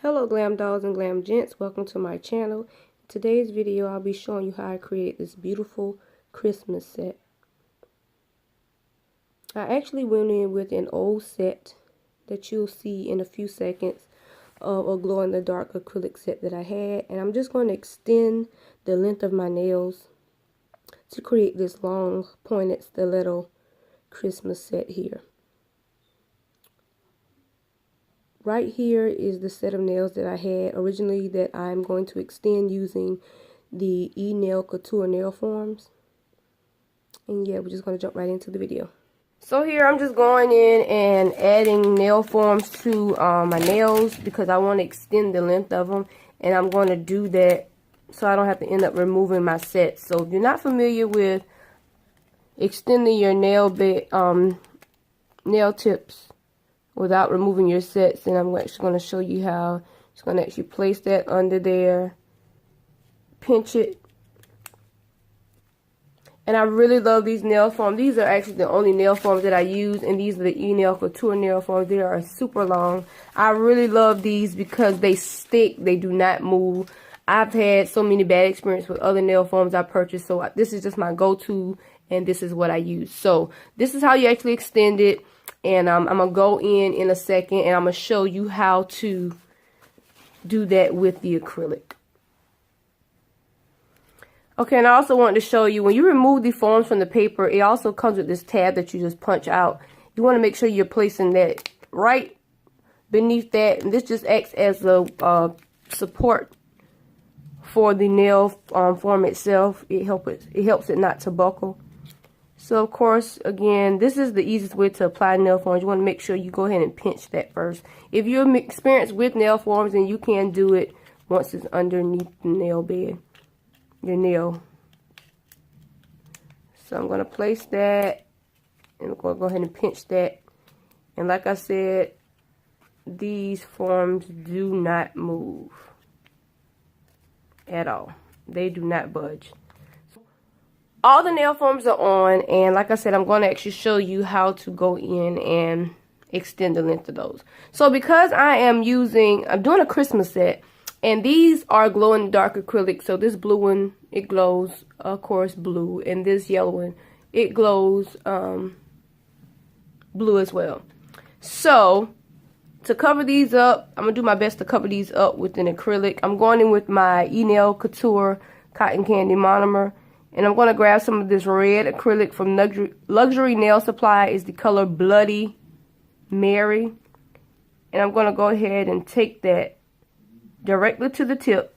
Hello glam dolls and glam gents, welcome to my channel. In today's video I'll be showing you how I create this beautiful Christmas set. I actually went in with an old set that you'll see in a few seconds of a glow in the dark acrylic set that I had, and I'm just going to extend the length of my nails to create this long pointed stiletto Christmas set here. Right here is the set of nails that I had originally that I'm going to extend using the E-Nail Couture nail forms. And yeah, we're just going to jump right into the video. So here I'm just going in and adding nail forms to my nails because I want to extend the length of them. And I'm going to do that so I don't have to end up removing my set. So if you're not familiar with extending your nail tips without removing your sets, and I'm actually going to show you how. Just going to actually place that under there, pinch it, and I really love these nail forms. These are actually the only nail forms that I use, and these are the E-Nail Couture nail forms. They are super long. I really love these because they stick, they do not move. I've had so many bad experiences with other nail forms I purchased, so this is just my go-to, and this is what I use. So this is how you actually extend it. And I'm going to go in a second and I'm going to show you how to do that with the acrylic. Okay, and I also wanted to show you when you remove the forms from the paper, it also comes with this tab that you just punch out. You want to make sure you're placing that right beneath that. And this just acts as a support for the nail form itself. It helps it not to buckle. So, of course, again, this is the easiest way to apply nail forms. You want to make sure you go ahead and pinch that first. If you're experienced with nail forms, then you can do it once it's underneath the nail bed, your nail. So I'm going to place that, and I'm going to go ahead and pinch that. And like I said, these forms do not move at all. They do not budge. All the nail forms are on, and like I said, I'm going to actually show you how to go in and extend the length of those. So because I'm doing a Christmas set, and these are glow in the dark acrylic. So this blue one, it glows, of course, blue, and this yellow one, it glows blue as well. So to cover these up, I'm going to do my best to cover these up with an acrylic. I'm going in with my E-Nail Couture Cotton Candy Monomer. And I'm going to grab some of this red acrylic from Luxury Nail Supply. Is the color Bloody Mary. And I'm going to go ahead and take that directly to the tip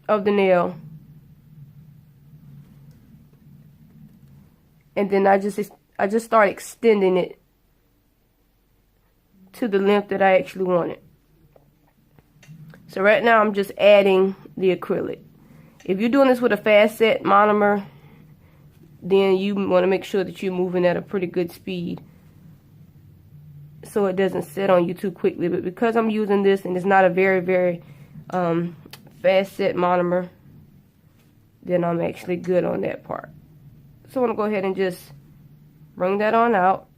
of the nail. And then I just start extending it to the length that I actually want it. So right now I'm just adding the acrylic. If you're doing this with a fast set monomer, then you want to make sure that you're moving at a pretty good speed so it doesn't set on you too quickly. But because I'm using this and it's not a very, very fast set monomer, then I'm actually good on that part. So I'm going to go ahead and just bring that on out.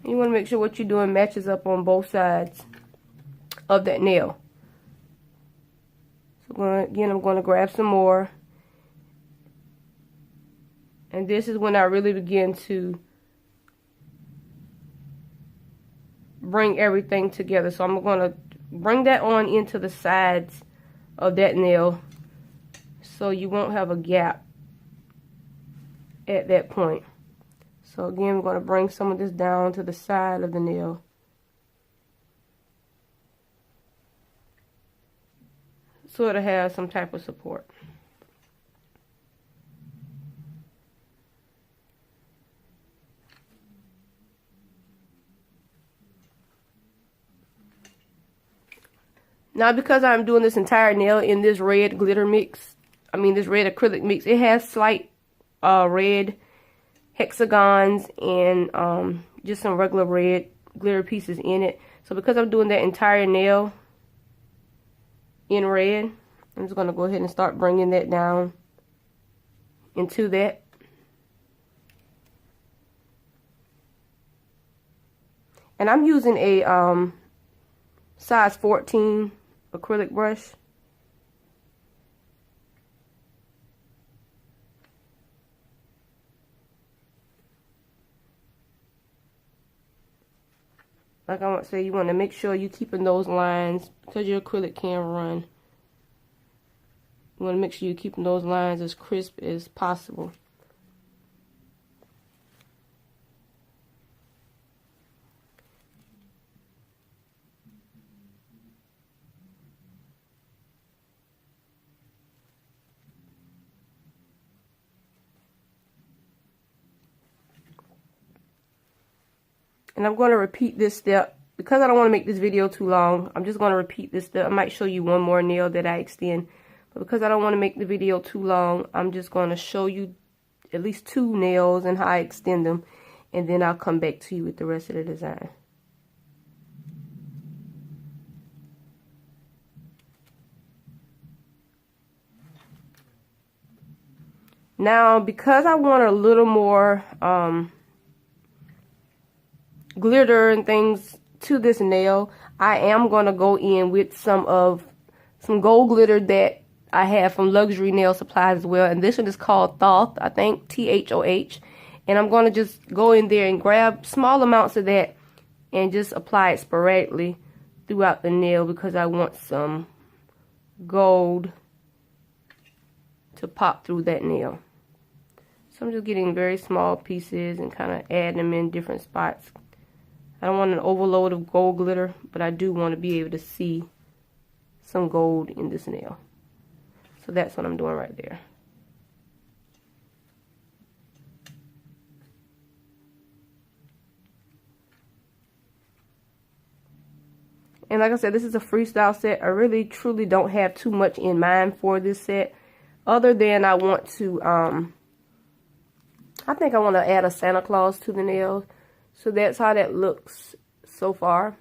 You want to make sure what you're doing matches up on both sides of that nail. So again, I'm going to grab some more. And this is when I really begin to bring everything together. So I'm going to bring that on into the sides of that nail so you won't have a gap at that point. So again, we're going to bring some of this down to the side of the nail. So it'll have some type of support. Now because I'm doing this entire nail in this red glitter mix, this red acrylic mix, it has slight red hexagons and just some regular red glitter pieces in it. So because I'm doing that entire nail in red, I'm just going to go ahead and start bringing that down into that. And I'm using a size 14 acrylic brush. Like I want to say, you want to make sure you're keeping those lines, because your acrylic can run. You want to make sure you're keeping those lines as crisp as possible. And I'm going to repeat this step. Because I don't want to make this video too long, I'm just going to repeat this step. I might show you one more nail that I extend. But because I don't want to make the video too long, I'm just going to show you at least 2 nails and how I extend them. And then I'll come back to you with the rest of the design. Now, because I want a little more glitter and things to this nail, I am going to go in with some gold glitter that I have from Luxury Nail Supplies as well. And this one is called Thoth, I think, Thoh. And I'm going to just go in there and grab small amounts of that and just apply it sporadically throughout the nail, because I want some gold to pop through that nail. So I'm just getting very small pieces and kind of adding them in different spots. I don't want an overload of gold glitter, but I do want to be able to see some gold in this nail. So that's what I'm doing right there. And like I said, this is a freestyle set. I really truly don't have too much in mind for this set, other than I want to I think I want to add a Santa Claus to the nails. So that's how that looks so far.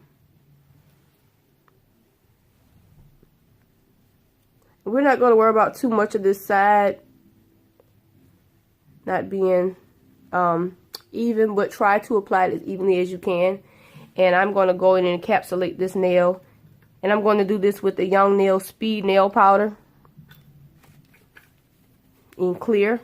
We're not going to worry about too much of this side not being even, but try to apply it as evenly as you can. And I'm going to go in and encapsulate this nail. And I'm going to do this with the Young Nail Speed Nail Powder in clear.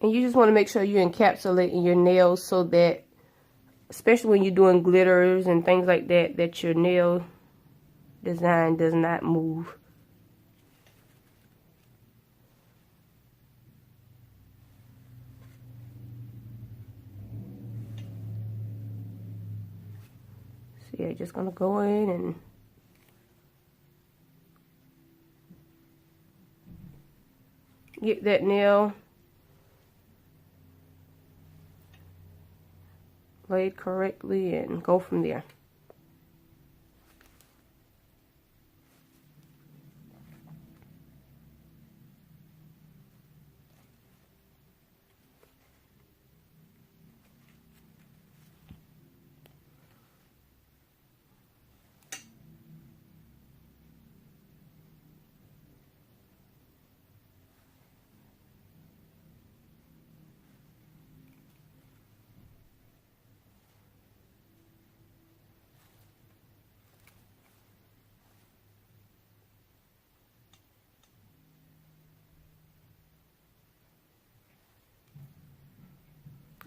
And you just want to make sure you're encapsulating your nails so that, especially when you're doing glitters and things like that, that your nail design does not move. So yeah, just going to go in and get that nail laid correctly and go from there.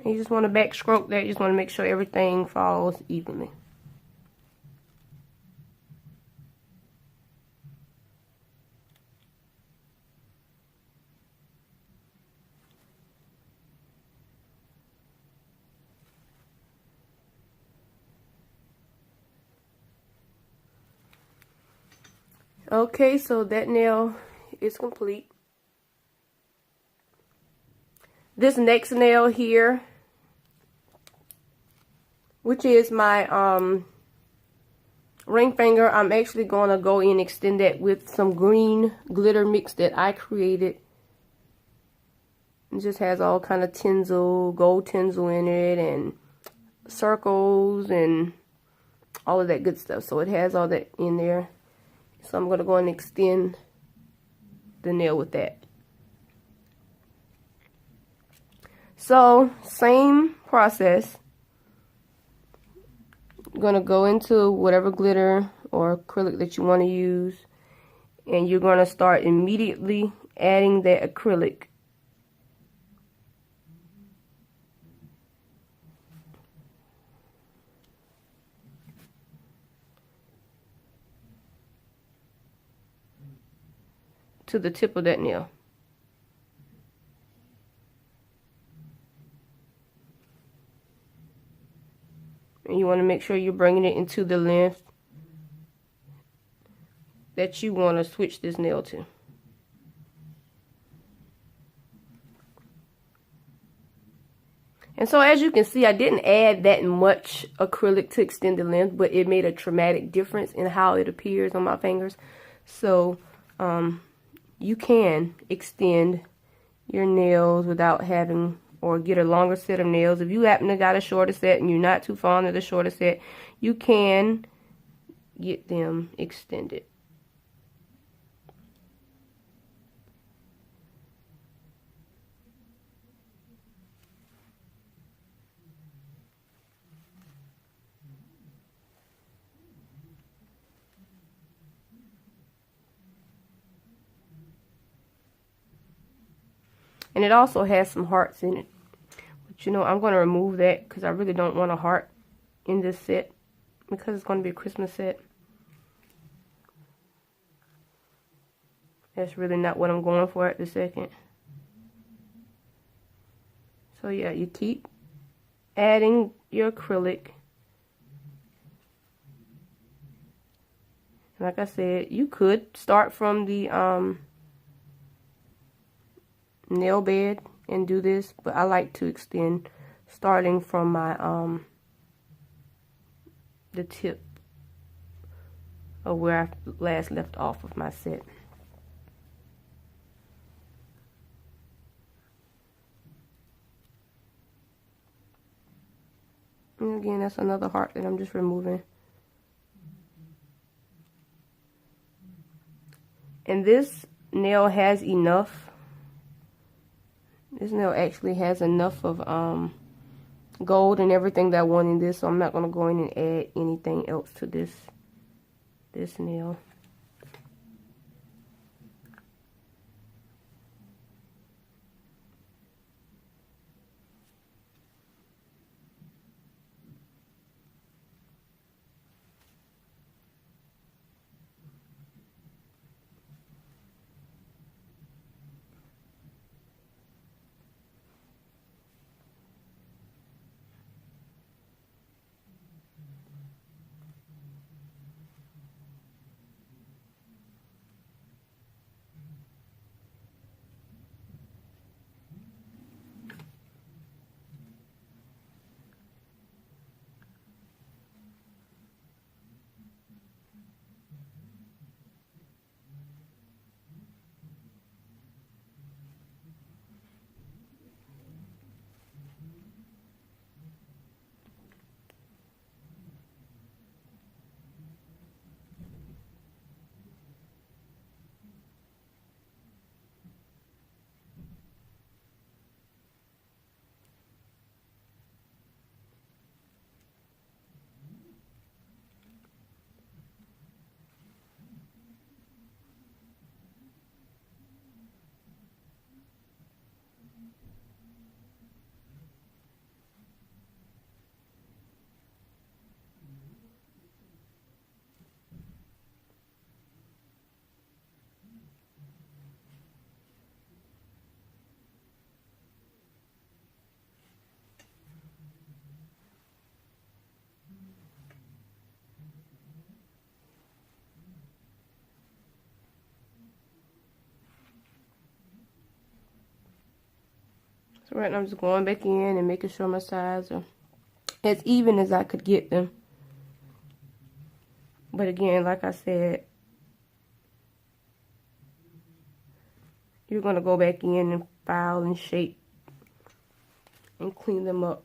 And you just want to backstroke that. You just want to make sure everything falls evenly. Okay, so that nail is complete. This next nail here, which is my ring finger, I'm actually going to go in and extend that with some green glitter mix that I created. It just has all kind of tinsel, gold tinsel in it, and circles and all of that good stuff. So it has all that in there. So I'm going to go and extend the nail with that. So same process. Going to go into whatever glitter or acrylic that you want to use, and you're going to start immediately adding that acrylic to the tip of that nail. And you want to make sure you're bringing it into the length that you want to switch this nail to. And so as you can see, I didn't add that much acrylic to extend the length, but it made a dramatic difference in how it appears on my fingers. So you can extend your nails without having, or get a longer set of nails. If you happen to got a shorter set and you're not too fond of the shorter set, you can get them extended. And it also has some hearts in it. But you know, I'm going to remove that because I really don't want a heart in this set, because it's going to be a Christmas set. That's really not what I'm going for at the second. So yeah, you keep adding your acrylic. Like I said, you could start from the nail bed and do this, but I like to extend starting from my the tip of where I last left off of my set. And again, that's another heart that I'm just removing. And this nail has enough. This nail actually has enough of gold and everything that I want in this, so I'm not going to go in and add anything else to this nail. So right now I'm just going back in and making sure my sides are as even as I could get them. But again, like I said, you're going to go back in and file and shape and clean them up.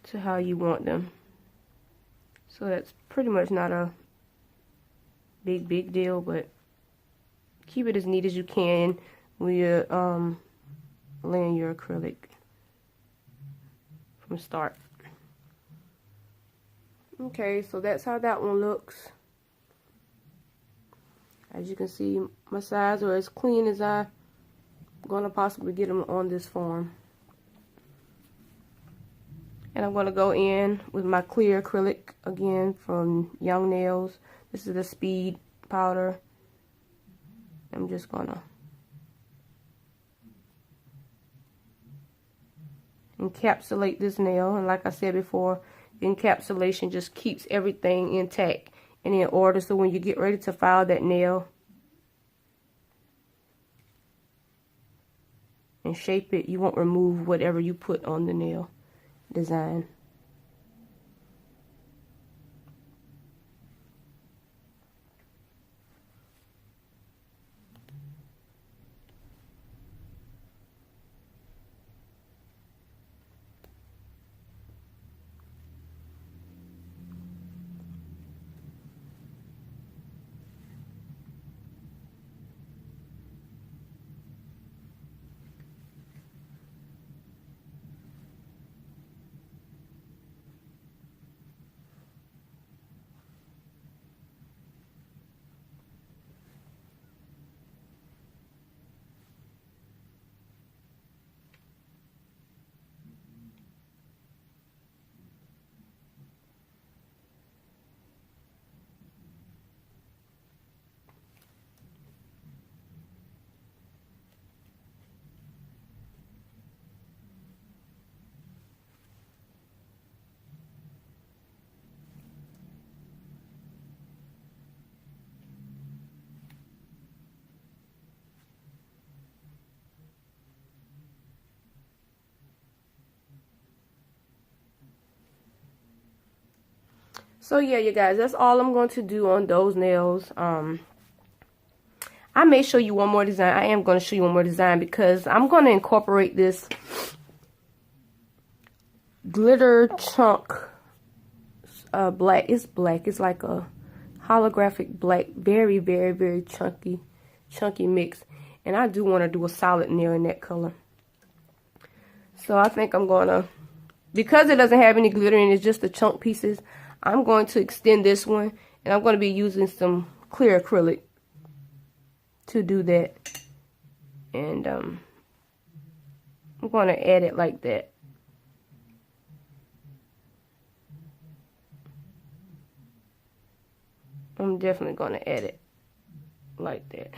To how you want them. So that's pretty much not a big deal, but keep it as neat as you can when you're laying your acrylic from start. Okay, so that's how that one looks. As you can see, my sides are as clean as I'm gonna possibly get them on this form. And I'm going to go in with my clear acrylic again from Young Nails. This is the Speed powder. I'm just going to encapsulate this nail. And like I said before, the encapsulation just keeps everything intact and in order. So when you get ready to file that nail and shape it, you won't remove whatever you put on the nail design. So yeah, you guys, that's all I'm going to do on those nails. I may show you one more design. I am going to show you one more design because I'm going to incorporate this glitter chunk black. It's black. It's like a holographic black, very chunky mix. And I do want to do a solid nail in that color. So I think I'm going to, because it doesn't have any glitter in it, it's just the chunk pieces, I'm going to extend this one, and I'm going to be using some clear acrylic to do that. And I'm going to add it like that. I'm definitely going to add it like that.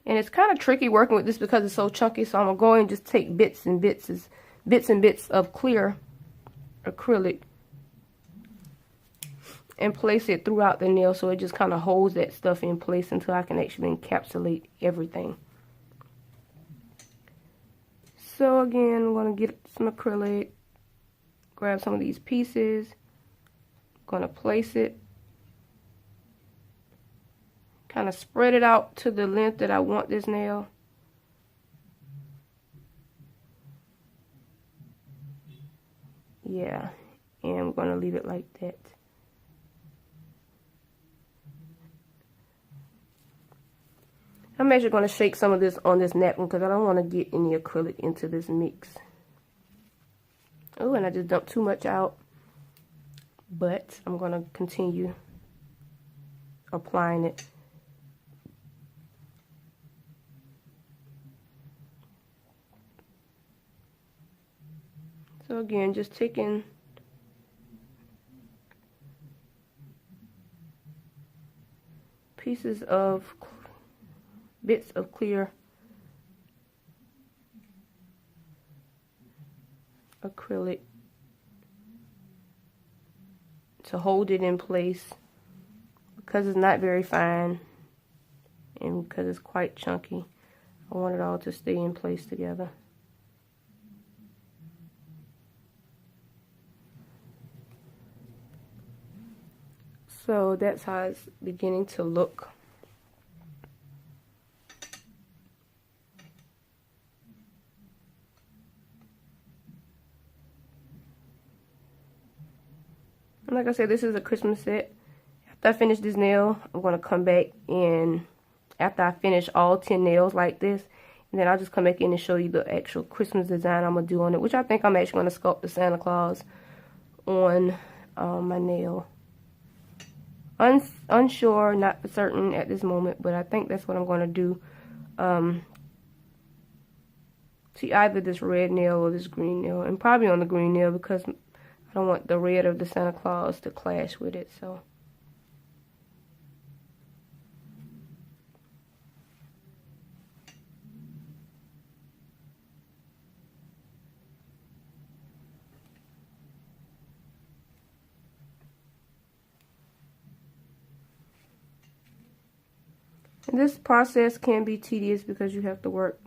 And it's kind of tricky working with this because it's so chunky, so I'm going to go and just take bits and bits of clear acrylic and place it throughout the nail so it just kind of holds that stuff in place until I can actually encapsulate everything. So again, I'm going to get some acrylic, grab some of these pieces, I'm going to place it, kind of spread it out to the length that I want this nail. Yeah, and I'm going to leave it like that. I'm actually going to shake some of this on this napkin because I don't want to get any acrylic into this mix. Oh, and I just dumped too much out. But I'm going to continue applying it. So again, just taking pieces of bits of clear acrylic to hold it in place because it's not very fine and because it's quite chunky. I want it all to stay in place together. So that's how it's beginning to look. And like I said, this is a Christmas set. After I finish this nail, I'm going to come back in after I finish all 10 nails like this. And then I'll just come back in and show you the actual Christmas design I'm going to do on it. Which I think I'm actually going to sculpt the Santa Claus on my nail. Unsure, not for certain at this moment, but I think that's what I'm going to do. See, either this red nail or this green nail. And probably on the green nail because I don't want the red of the Santa Claus to clash with it. So and this process can be tedious because you have to work,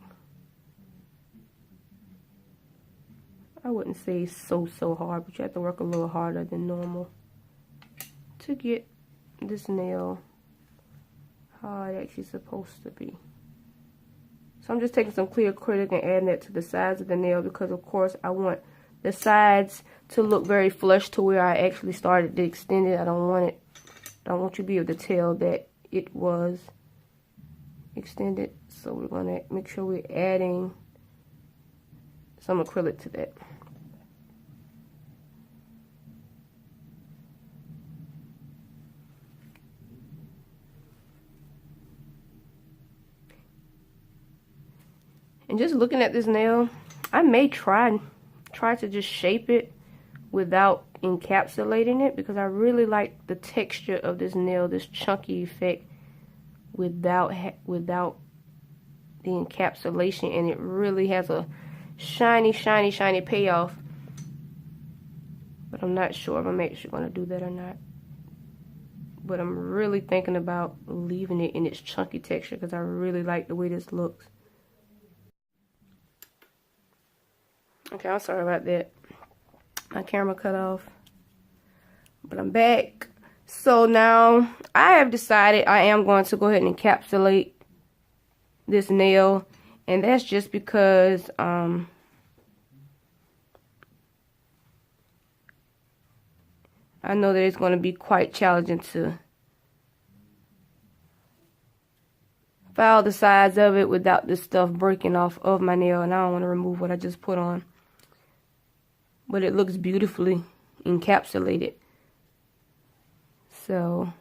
I wouldn't say so hard, but you have to work a little harder than normal to get this nail how it actually supposed to be. So I'm just taking some clear acrylic and adding that to the sides of the nail because of course I want the sides to look very flush to where I actually started to extend it. I don't want you to be able to tell that it was extended. So we're going to make sure we're adding some acrylic to that. And just looking at this nail, I may try to just shape it without encapsulating it because I really like the texture of this nail, this chunky effect without the encapsulation, and it really has a shiny payoff. But I'm not sure if I'm actually going to do that or not. But I'm really thinking about leaving it in its chunky texture because I really like the way this looks. Okay, I'm sorry about that. My camera cut off. But I'm back. So now I have decided I am going to go ahead and encapsulate this nail. And that's just because I know that it's going to be quite challenging to file the sides of it without this stuff breaking off of my nail. And I don't want to remove what I just put on. But it looks beautifully encapsulated. So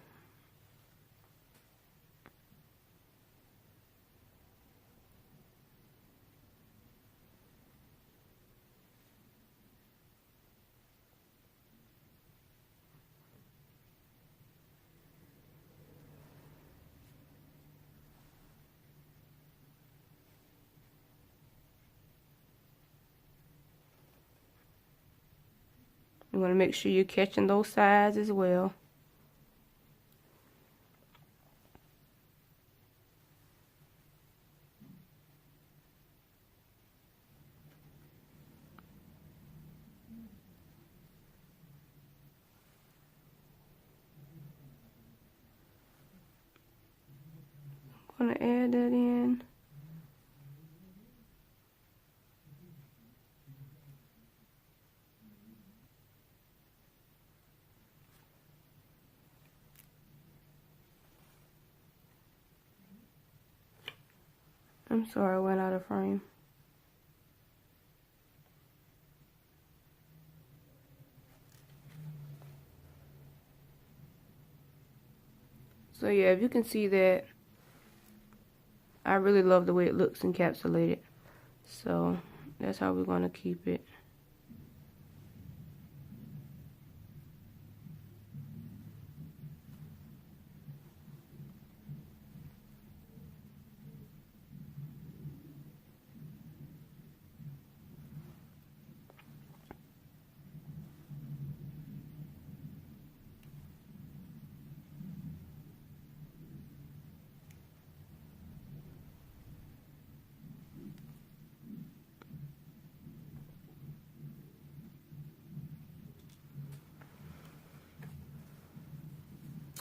you want to make sure you're catching those sides as well. I'm going to add that in. I'm sorry, I went out of frame. So yeah, if you can see that, I really love the way it looks encapsulated. So that's how we're going to keep it.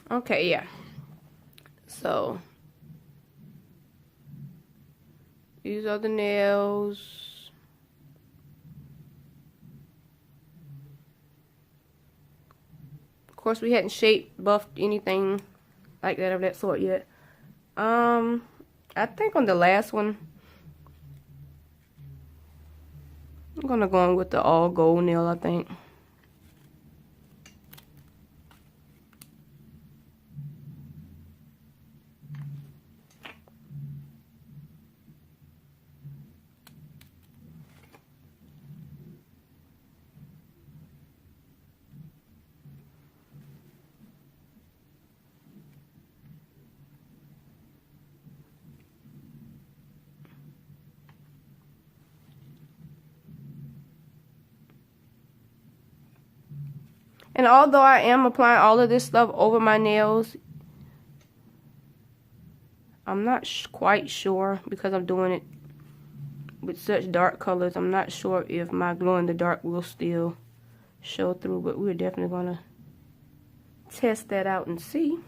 Okay, yeah. So these are the nails. Of course, we hadn't shaped, buffed anything like that of that sort yet. I think on the last one, I'm gonna go in with the all gold nail, I think. And although I am applying all of this stuff over my nails, I'm not quite sure, because I'm doing it with such dark colors, I'm not sure if my glow in the dark will still show through, but we're definitely going to test that out and see.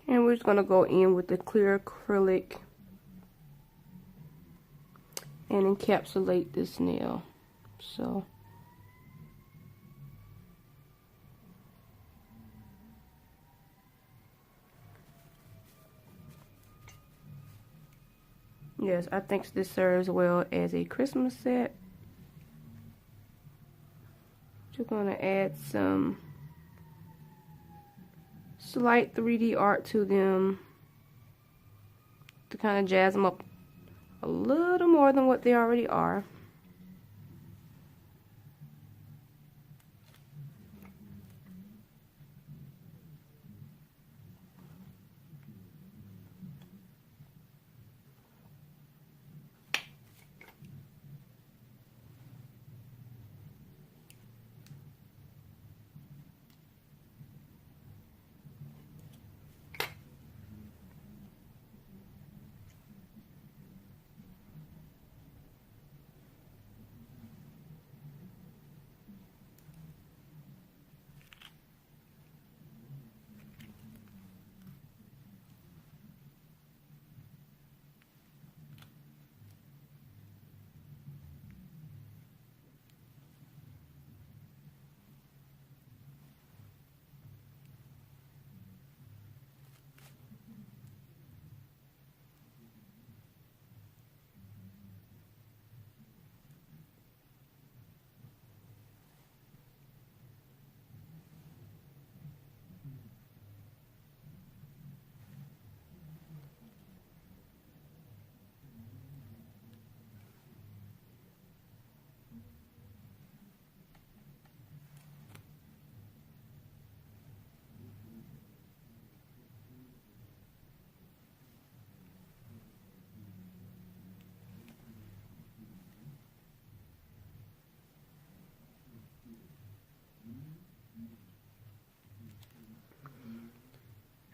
And we're just going to go in with the clear acrylic and encapsulate this nail. So yes, I think this serves well as a Christmas set. Just going to add some slight 3D art to them to kind of jazz them up a little more than what they already are.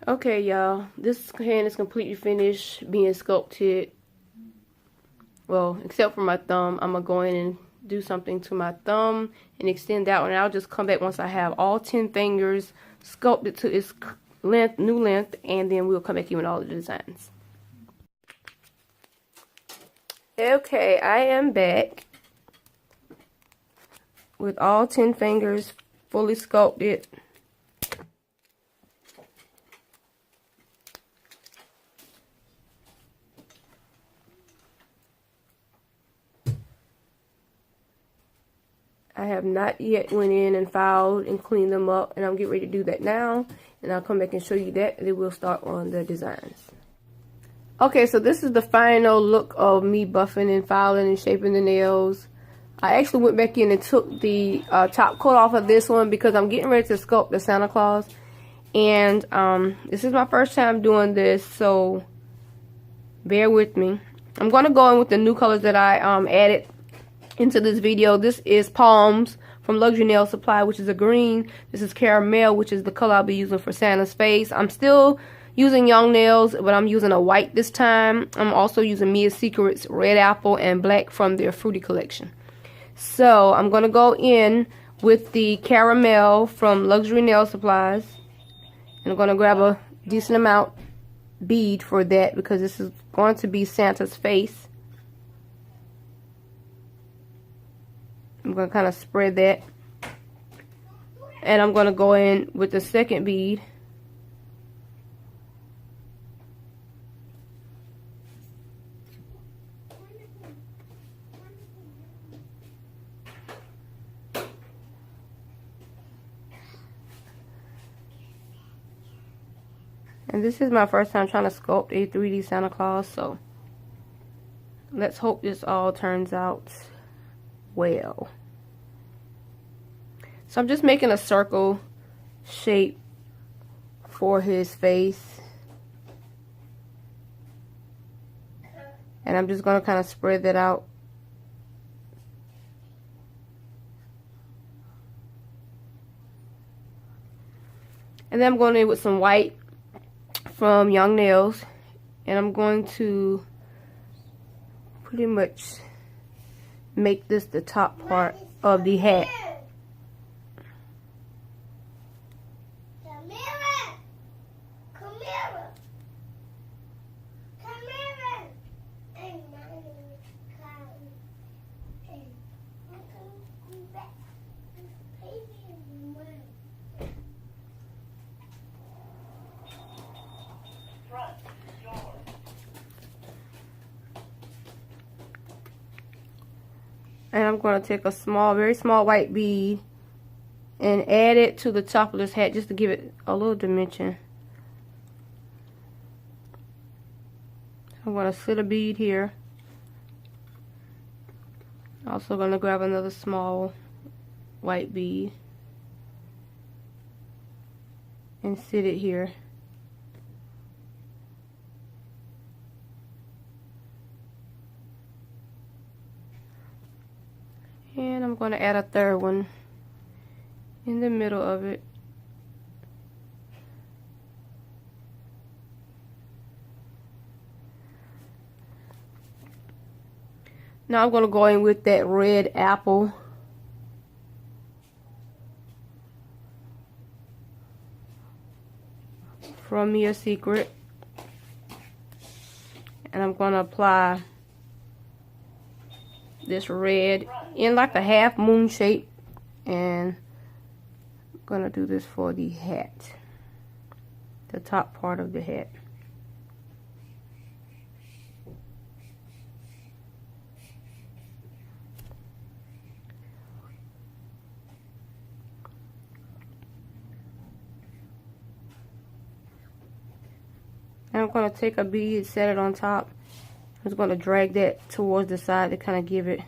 Okay, y'all, this hand is completely finished being sculpted. Well, except for my thumb. I'm gonna go in and do something to my thumb and extend that one. And I'll just come back once I have all 10 fingers sculpted to its length, new length, and then we'll come back here with all the designs. Okay, I am back with all 10 fingers fully sculpted. I have not yet went in and filed and cleaned them up, and I'm getting ready to do that now, and I'll come back and show you that, and then we'll start on the designs. Okay, so this is the final look of me buffing and filing and shaping the nails. I actually went back in and took the top coat off of this one because I'm getting ready to sculpt the Santa Claus, and this is my first time doing this, so bear with me. I'm going to go in with the new colors that I added into this video. This is Palms from Luxury Nail Supply, which is a green. This is Caramel, which is the color I'll be using for Santa's face. I'm still using Young Nails, but I'm using a white this time. I'm also using Mia's Secrets Red Apple and Black from their Fruity collection. So I'm going to go in with the Caramel from Luxury Nail Supplies, and I'm going to grab a decent amount bead for that because this is going to be Santa's face. I'm going to kind of spread that, and I'm going to go in with the second bead. And this is my first time trying to sculpt a 3D Santa Claus, so let's hope this all turns out well. So I'm just making a circle shape for his face, and I'm just going to kind of spread that out. And then I'm going in with some white from Young Nails, and I'm going to pretty much make this the top part of the hat. And I'm going to take a small, very small white bead and add it to the top of this hat just to give it a little dimension. I'm going to slip a bead here. Also going to grab another small white bead and sit it here. And I'm going to add a third one in the middle of it. Now I'm going to go in with that red apple. From Mia's Secret. And I'm going to apply this red in like a half moon shape, and I'm gonna do this for the hat, the top part of the hat. And I'm gonna take a bead, set it on top. I'm just going to drag that towards the side to kind of give it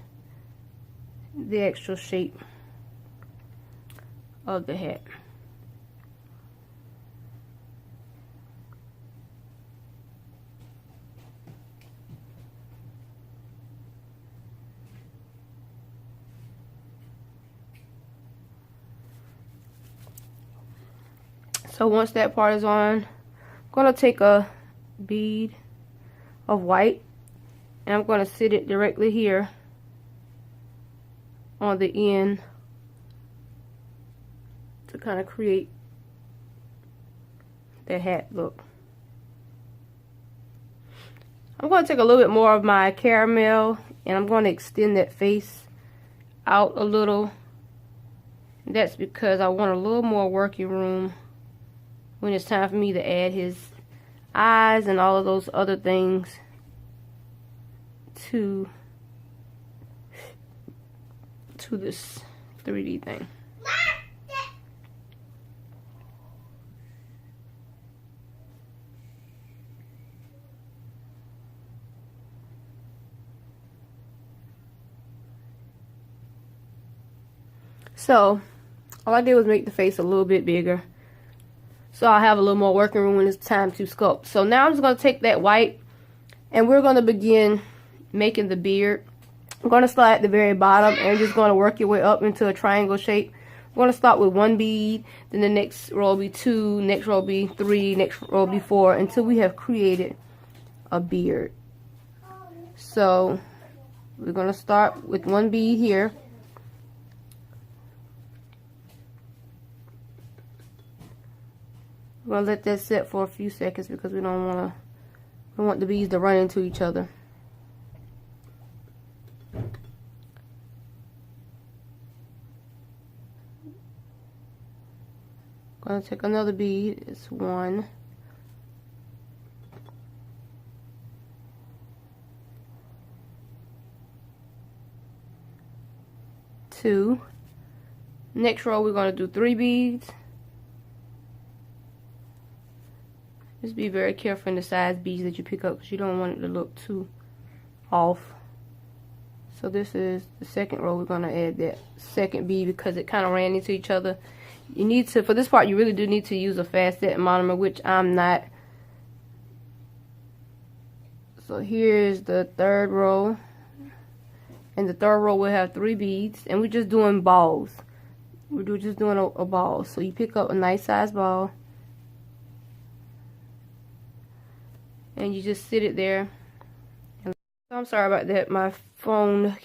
the extra shape of the hat. So once that part is on, going to take a bead of white and I'm going to sit it directly here on the end to kind of create that hat look. I'm going to take a little bit more of my caramel and I'm going to extend that face out a little. That's because I want a little more working room when it's time for me to add his eyes and all of those other things to this 3D thing. So all I did was make the face a little bit bigger, so I'll have a little more working room when it's time to sculpt. So now I'm just going to take that white and we're going to begin making the beard. I'm going to start at the very bottom and just going to work your way up into a triangle shape. I'm going to start with 1 bead, then the next row will be 2, next row will be 3, next row will be 4, until we have created a beard. So we're going to start with 1 bead here. We're going to let that set for a few seconds because we don't want the beads to run into each other. Going to take another bead. It's 1, 2. Next row we're going to do 3 beads. Just be very careful in the size beads that you pick up because you don't want it to look too off. So this is the second row. We're going to add that second bead because it kind of ran into each other. You need to, for this part, you really do need to use a fast set monomer, which I'm not. So here's the third row. And the third row will have 3 beads. And we're just doing balls. We're just doing a ball. So you pick up a nice size ball. And you just sit it there. I'm sorry about that. My phone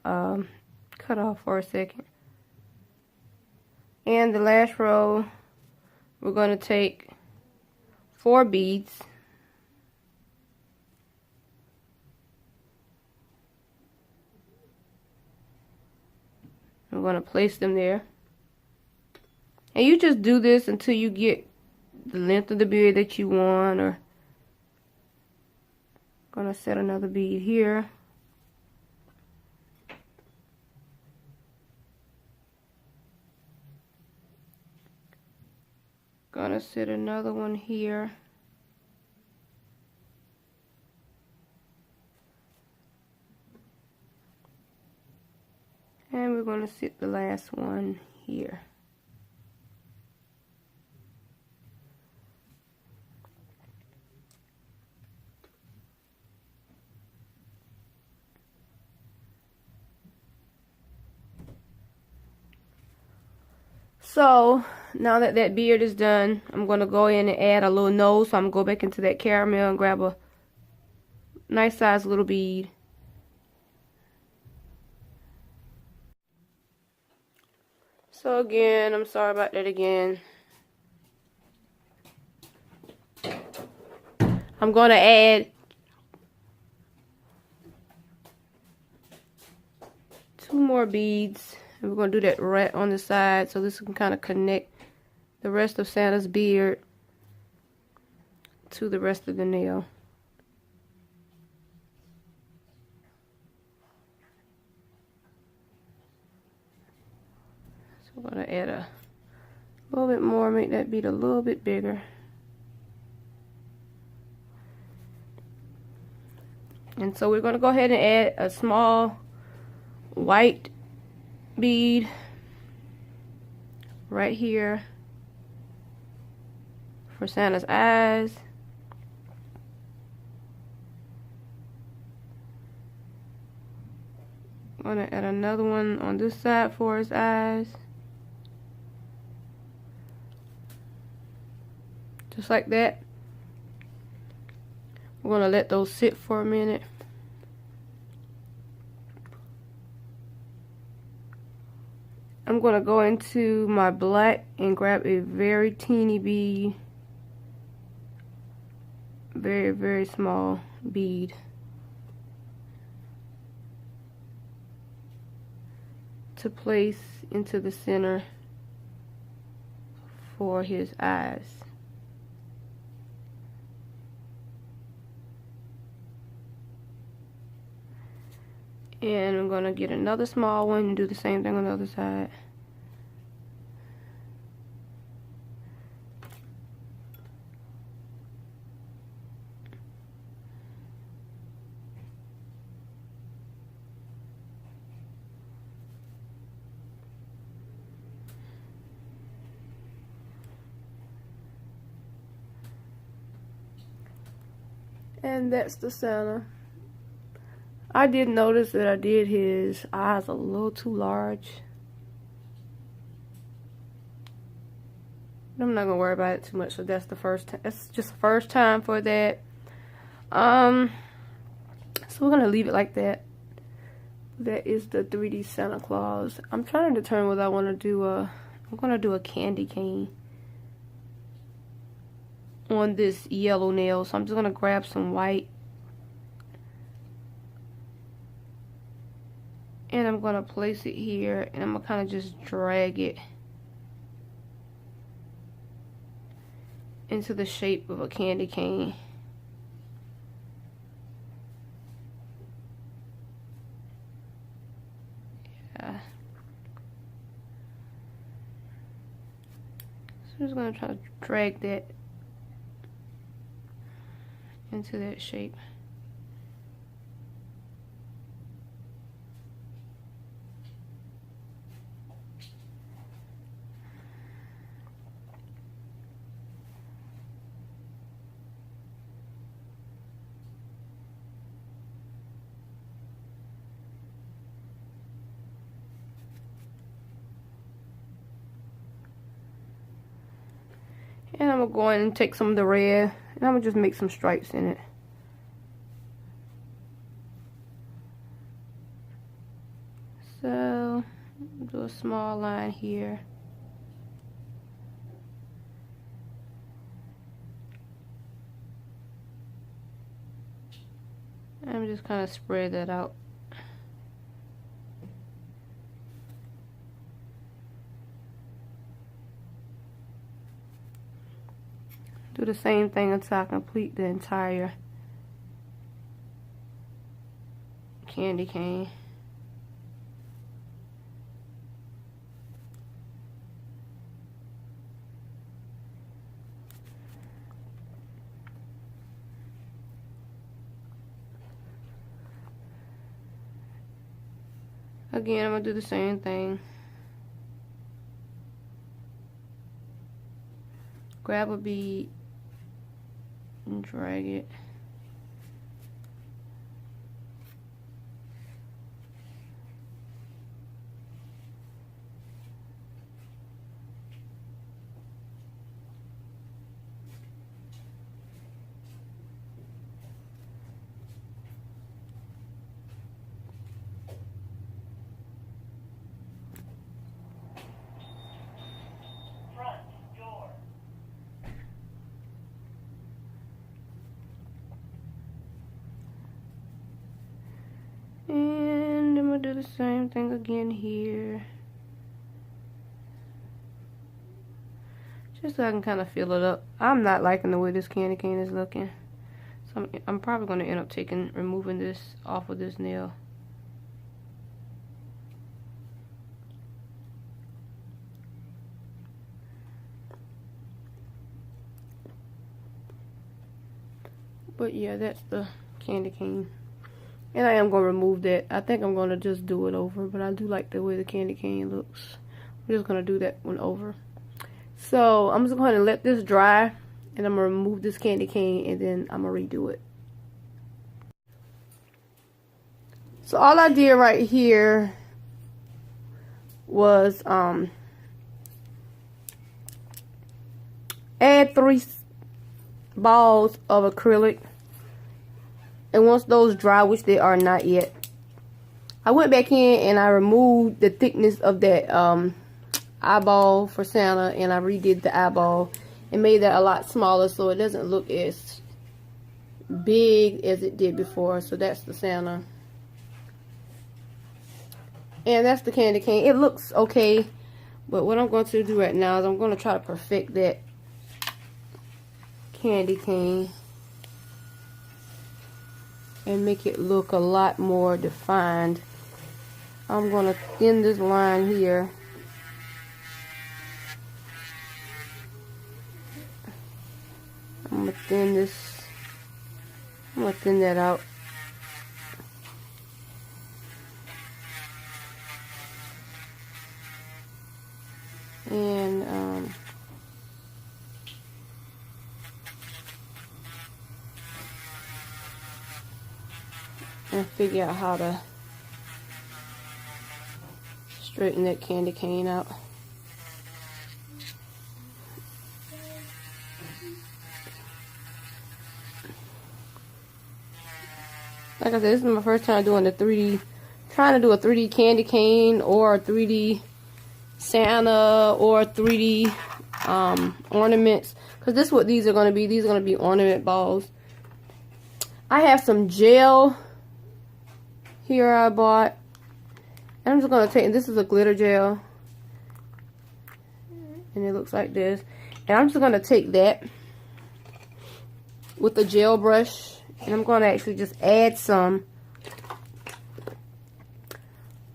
cut off for a second. And the last row, we're going to take 4 beads. We're going to place them there. And you just do this until you get the length of the beard that you want. Or going to set another bead here. Gonna set another one here. And we're gonna set the last one here. So now that that beard is done, I'm going to go in and add a little nose. So I'm going to go back into that caramel and grab a nice size little bead. So again, I'm sorry about that again. I'm going to add 2 more beads. And we're going to do that right on the side so this can kind of connect the rest of Santa's beard to the rest of the nail. So we're going to add a little bit more, make that bead a little bit bigger. And so we're going to go ahead and add a small white bead right here for Santa's eyes. I'm going to add another one on this side for his eyes. Just like that. I'm gonna let those sit for a minute. I'm gonna go into my black and grab a very teeny bead, very, very small bead. To place into the center for his eyes. And I'm gonna get another small one and do the same thing on the other side. And that's the center. I did notice that I did his eyes a little too large. I'm not gonna worry about it too much. So that's the first time. That's just the first time for that. So we're gonna leave it like that. That is the 3D Santa Claus. I'm trying to determine whether I want to do a. I'm gonna do a candy cane on this yellow nail. So I'm just gonna grab some white. And I'm gonna place it here, and I'm gonna kind of just drag it into the shape of a candy cane. Yeah. So I'm just gonna try to drag that into that shape. And I'm going to go in and take some of the red, and I'm going to just make some stripes in it. So, do a small line here. I'm just kind of spread that out. Do the same thing until I complete the entire candy cane. Again, I'm going to do the same thing. Grab a bead and drag it. And I'm going to do the same thing again here. Just so I can kind of fill it up. I'm not liking the way this candy cane is looking. So I'm probably going to end up removing this off of this nail. But yeah, that's the candy cane. And I am going to remove that. I think I'm going to just do it over. But I do like the way the candy cane looks. I'm just going to do that one over. So I'm just going to let this dry. And I'm going to remove this candy cane. And then I'm going to redo it. So all I did right here was add 3 balls of acrylic. And once those dry, which they are not yet, I went back in and I removed the thickness of that eyeball for Santa, and I redid the eyeball and made that a lot smaller so it doesn't look as big as it did before. So that's the Santa. And that's the candy cane. It looks okay, but what I'm going to do right now is I'm going to try to perfect that candy cane and make it look a lot more defined. I'm going to thin this line here. I'm going to thin this. I'm going to thin that out. And figure out how to straighten that candy cane out. Like I said, this is my first time doing the 3D, trying to do a 3D candy cane or a 3D Santa or 3D ornaments, because this is what these are going to be. These are going to be ornament balls. I have some gel here I bought, and I'm just going to take, this is a glitter gel, and it looks like this, and I'm just going to take that with the gel brush, and I'm going to actually just add some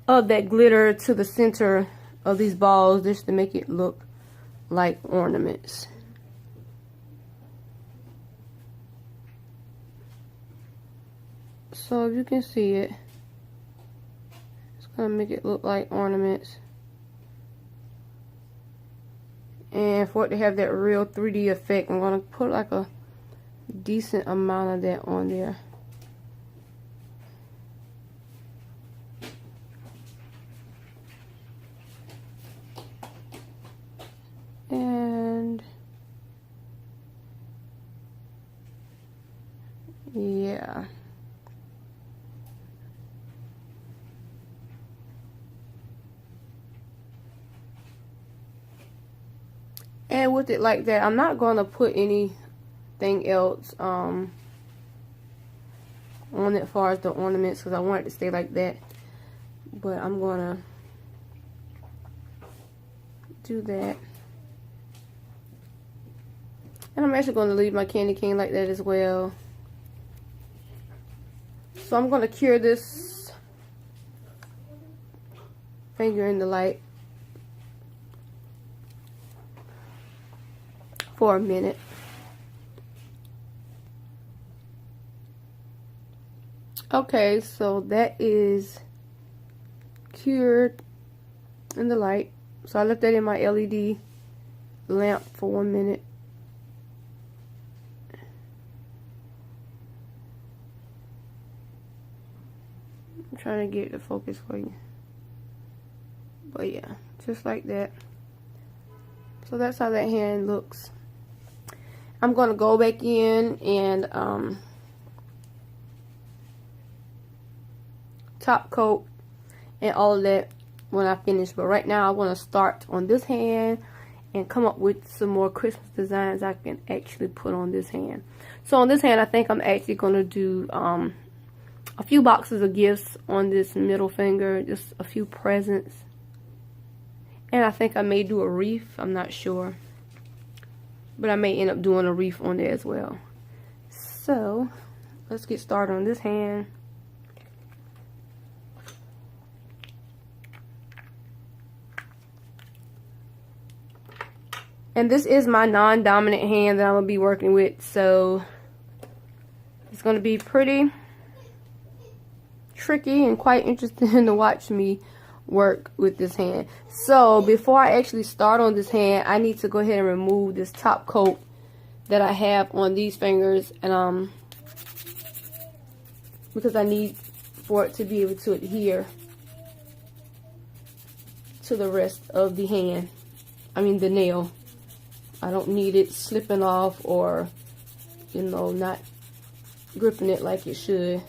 of that glitter to the center of these balls just to make it look like ornaments. So if you can see it, it's gonna make it look like ornaments. And for it to have that real 3D effect, I'm gonna put like a decent amount of that on there. And yeah. And with it like that, I'm not going to put anything else on it as far as the ornaments, because I want it to stay like that. But I'm going to do that. And I'm actually going to leave my candy cane like that as well. So I'm going to cure this finger in the light for a minute. Okay, so that is cured in the light. So I left that in my LED lamp for 1 minute. I'm trying to get the focus for you. But yeah, just like that. So that's how that hand looks. I'm going to go back in and top coat and all of that when I finish. But right now I want to start on this hand and come up with some more Christmas designs I can actually put on this hand. So on this hand, I think I'm actually going to do a few boxes of gifts on this middle finger, just a few presents. And I think I may do a wreath, I'm not sure. But I may end up doing a wreath on there as well. So, let's get started on this hand. And this is my non-dominant hand that I'm going to be working with. So, it's going to be pretty tricky and quite interesting to watch me work with this hand. So before I actually start on this hand, I need to go ahead and remove this top coat that I have on these fingers, and because I need for it to be able to adhere to the rest of the hand, I mean the nail. I don't need it slipping off or, you know, not gripping it like it should.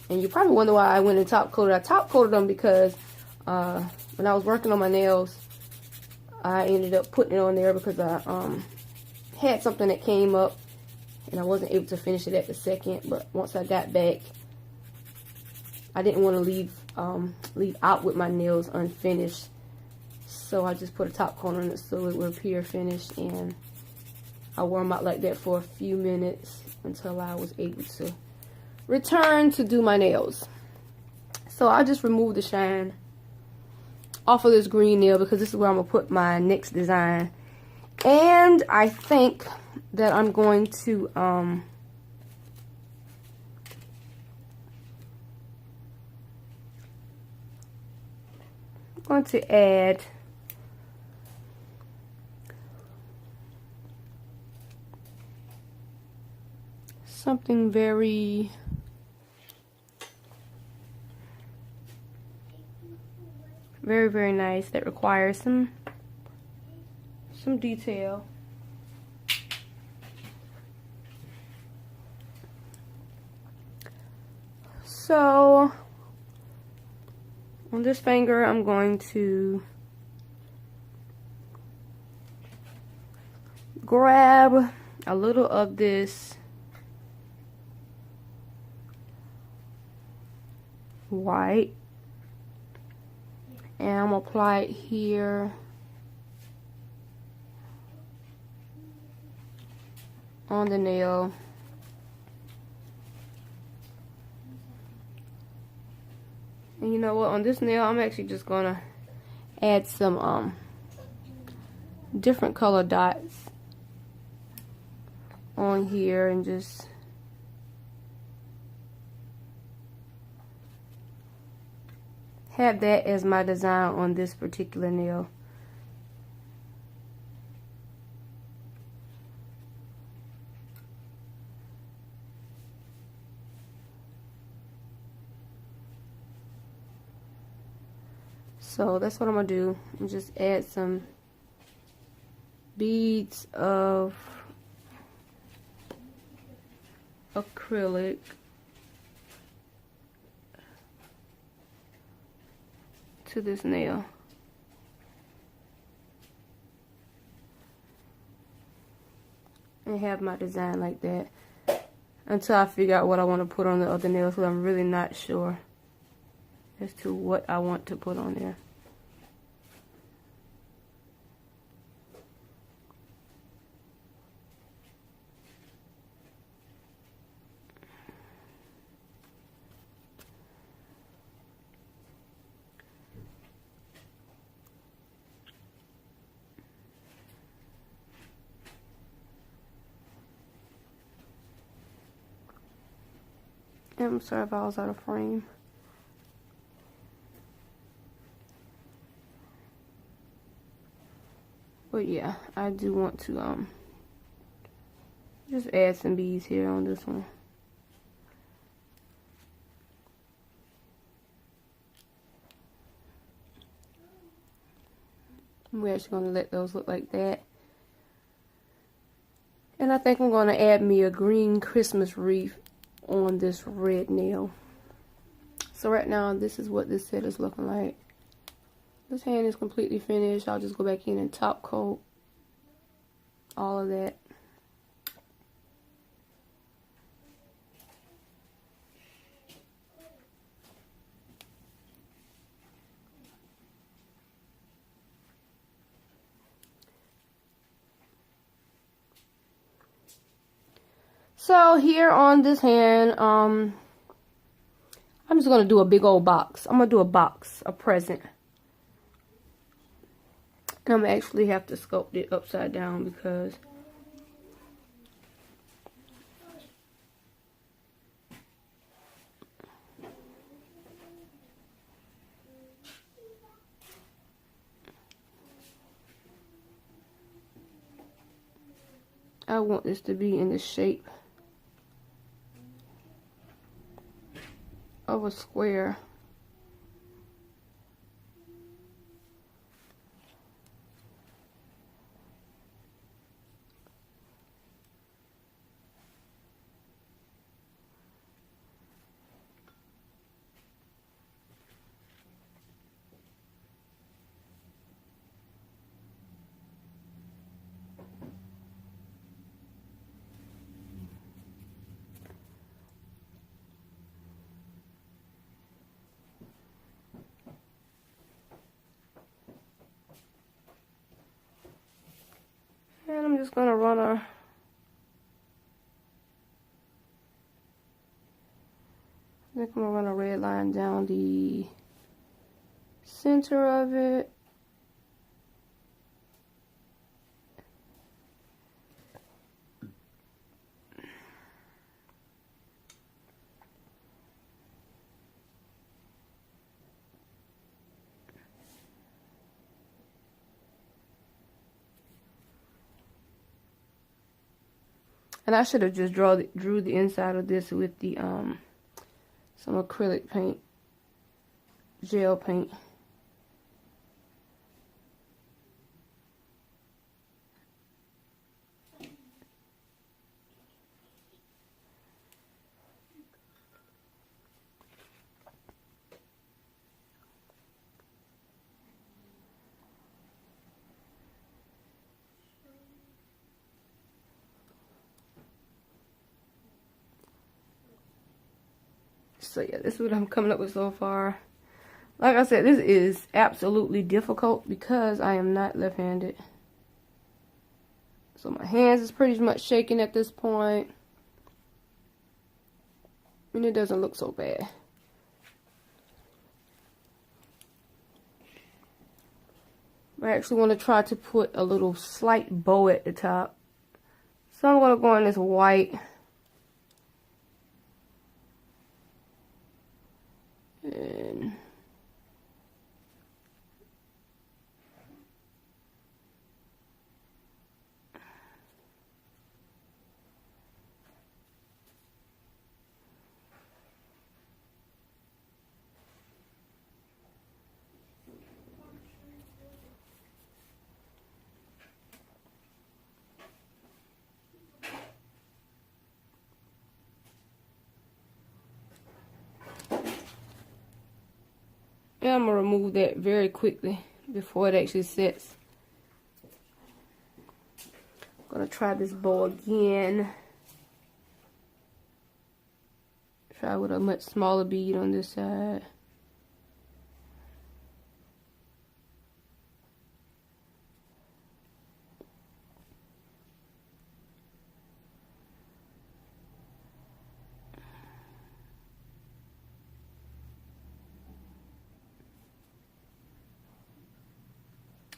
And you probably wonder why I went and top coated. I top coated them because when I was working on my nails, I ended up putting it on there because I had something that came up and I wasn't able to finish it at the second. But once I got back, I didn't want to leave out with my nails unfinished. So I just put a top coat on it so it would appear finished, and I wore them out like that for a few minutes until I was able to return to do my nails. So I just removed the shine off of this green nail because this is where I'm going to put my next design. And I think that I'm going to add something very nice that requires some detail. So on this finger, I'm going to grab a little of this white, and I'm gonna apply it here on the nail. And you know what, on this nail I'm actually just gonna add some different color dots on here and just have that as my design on this particular nail. So that's what I'm gonna do. And just add some beads of acrylic to this nail. And have my design like that until I figure out what I want to put on the other nails, because I'm really not sure as to what I want to put on there. I'm sorry if I was out of frame. But yeah, I do want to just add some beads here on this one. We're actually going to let those look like that. And I think I'm going to add me a green Christmas wreath on this red nail. So right now, this is what this set is looking like. This hand is completely finished. I'll just go back in and top coat all of that. So here on this hand, I'm just going to do a big old box. I'm going to do a box, a present. And I'm going to actually have to sculpt it upside down because I want this to be in the shape of a square. just gonna run a I think I'm gonna run a red line down the center of it. And I should have just drew the inside of this with the some acrylic paint, gel paint. So yeah, this is what I'm coming up with so far. Like I said, this is absolutely difficult because I am not left-handed. So my hands is pretty much shaking at this point. And it doesn't look so bad. I actually want to try to put a little slight bow at the top. So I'm going to go in this white. And I'm going to remove that very quickly before it actually sets. I'm going to try this bow again. Try with a much smaller bead on this side.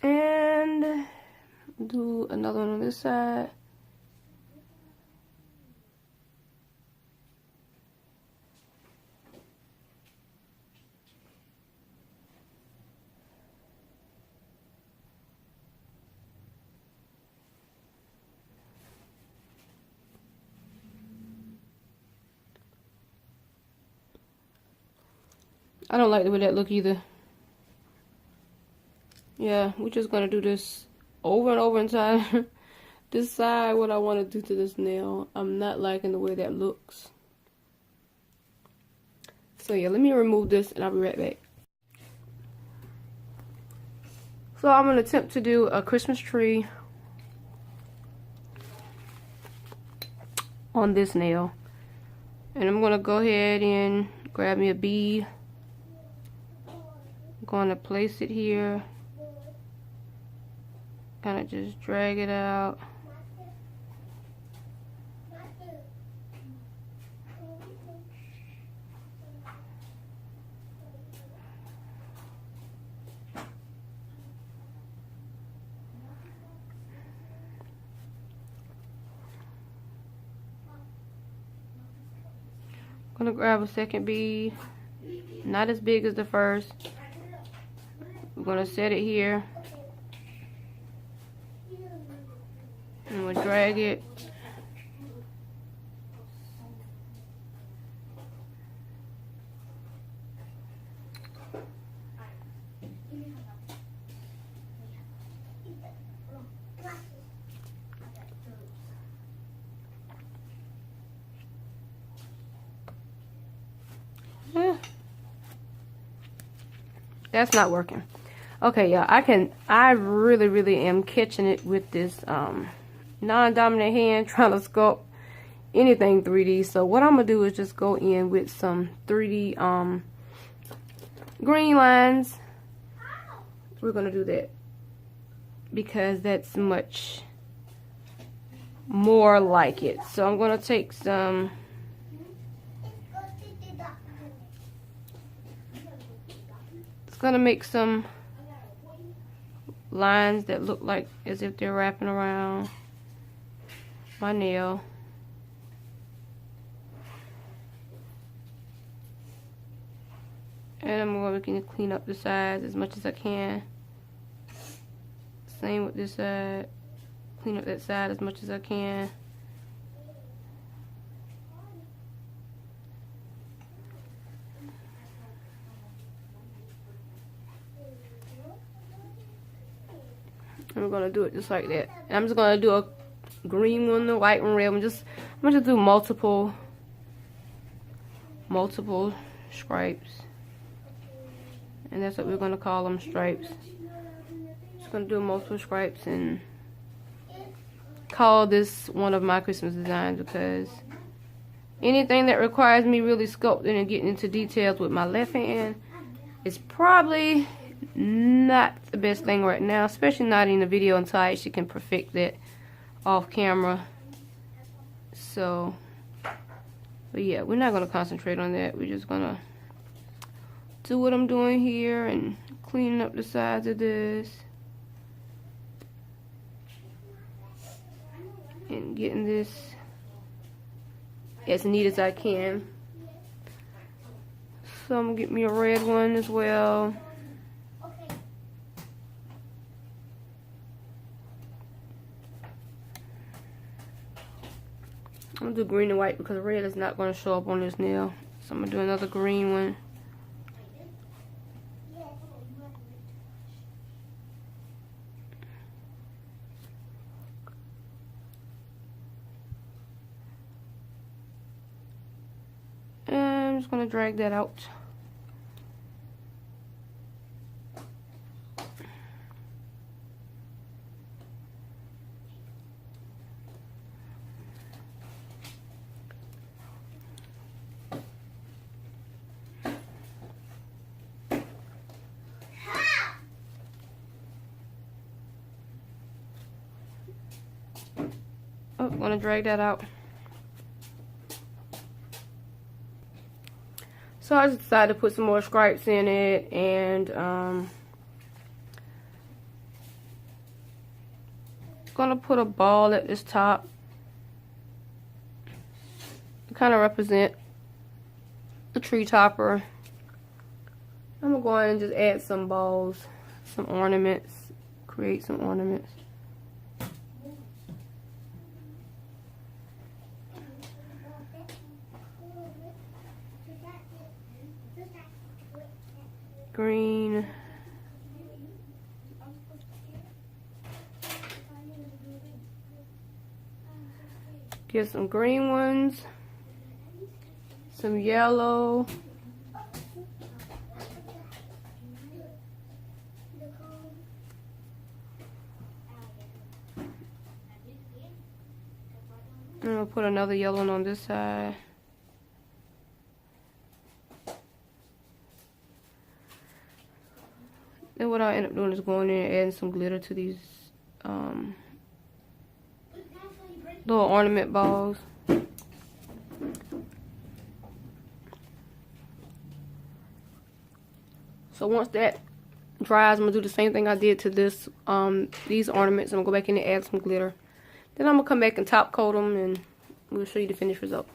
And do another one on this side. I don't like the way that look either. Yeah, we're just gonna do this over and over until decide what I want to do to this nail. I'm not liking the way that looks. So yeah, let me remove this and I'll be right back. So I'm gonna attempt to do a Christmas tree on this nail. And I'm gonna go ahead and grab me a bead. I'm gonna place it here. Kind of just drag it out. I'm gonna grab a second bead, not as big as the first. We're gonna set it here. And we'll drag it. That's not working. Okay, yeah, I really am catching it with this non-dominant hand trying to sculpt anything 3D. So what I'm gonna do is just go in with some 3D green lines. We're gonna do that because that's much more like it. So I'm going to take some it's going to make some lines that look like as if they're wrapping around my nail. And I'm going to clean up the sides as much as I can. Same with this side. Clean up that side as much as I can. I'm going to do it just like that. And I'm just going to do a green one, the white one, red one. I'm going to do multiple stripes. And that's what we're going to call them, stripes. Just going to do multiple stripes and call this one of my Christmas designs, because anything that requires me really sculpting and getting into details with my left hand is probably not the best thing right now, especially not in the video until I actually can perfect that off camera. So, but yeah, we're not going to concentrate on that. We're just going to do what I'm doing here and cleaning up the sides of this and getting this as neat as I can. So I'm gonna get me a red one as well. I'm gonna do green and white because red is not gonna show up on this nail. So I'm gonna do another green one. I'm just going to drag that out. Oh, I'm going to drag that out. So I just decided to put some more stripes in it, and gonna put a ball at this top to kind of represent the tree topper. I'm gonna go in and just add some balls, some ornaments, create some ornaments. Green. Get some green ones, some yellow, and I'll put another yellow one on this side. Then what I end up doing is going in and adding some glitter to these little ornament balls. So once that dries, I'm gonna do the same thing I did to this these ornaments. I'm gonna go back in and add some glitter. Then I'm gonna come back and top coat them, and we'll show you the finished result.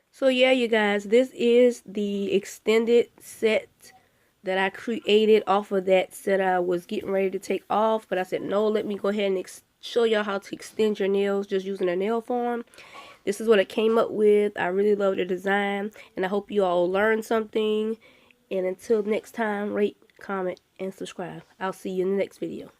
So yeah, you guys, this is the extended set that I created off of that set I was getting ready to take off. But I said, no, let me go ahead and show y'all how to extend your nails just using a nail form. This is what I came up with. I really love the design, and I hope you all learned something. And until next time, rate, comment, and subscribe. I'll see you in the next video.